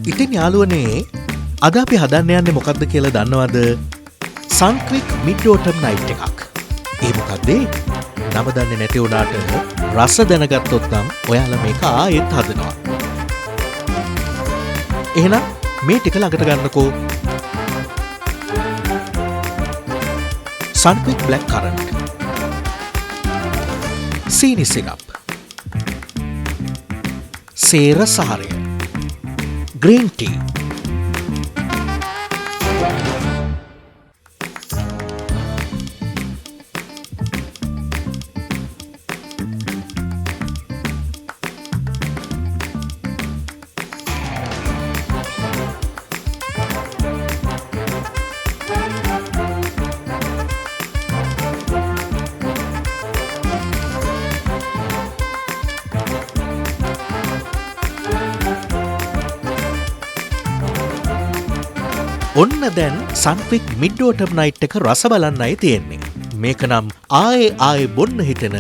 ඉතින් යාළුවනේ අද අපි හදන්න යන්නේ මොකක්ද කියලා දන්නවද? සන්ක්වික් මිඩ් ඕටම් නයිට් එකක්. ඒ මොකක්ද? නම දන්නේ නැති වුණාට රස දැනගත්තොත් නම් ඔයාලා මේක ආයෙත් හදනවා. එහෙනම් මේ ටික ළඟට ගන්නකෝ. Sunquick black currant, සීනි සිරප්, සේර සාරය, green tea, ඔන්න දැන් සන්ක්වික් මිඩ් ඕටම් නයිට් එක රස බලන්නයි තියෙන්නේ. මේක නම් ආයේ බොන්න හිතෙන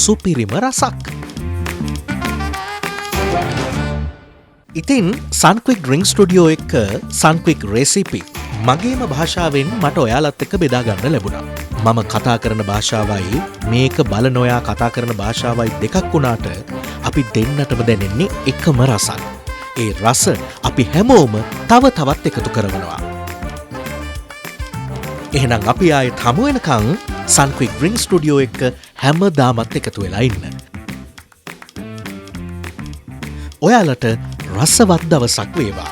සුපිරිම රසක්. ඉතින් සන්ක්වික් ඩ්‍රින්ක් ස්ටුඩියෝ එක සන්ක්වික් රෙසිපි මගේම භාෂාවෙන් මට ඔයාලත් එක්ක බෙදා ගන්න ලැබුණා. මම කතා කරන භාෂාවයි මේක බලන ඔයා කතා කරන භාෂාවයි දෙකක් වුණාට අපි දෙන්නටම දැනෙන්නේ එකම රසක්. ඒ රස අපි හැමෝම තව තවත් එකතු කරනවා. එහෙනම් අපි ආයෙත් හමු වෙනකන් සන්ක්වික් ඩ්‍රින්ක් ස්ටුඩියෝ එක හැමදාමත් එකතු වෙලා ඉන්න. ඔයාලට රසවත් දවසක් වේවා.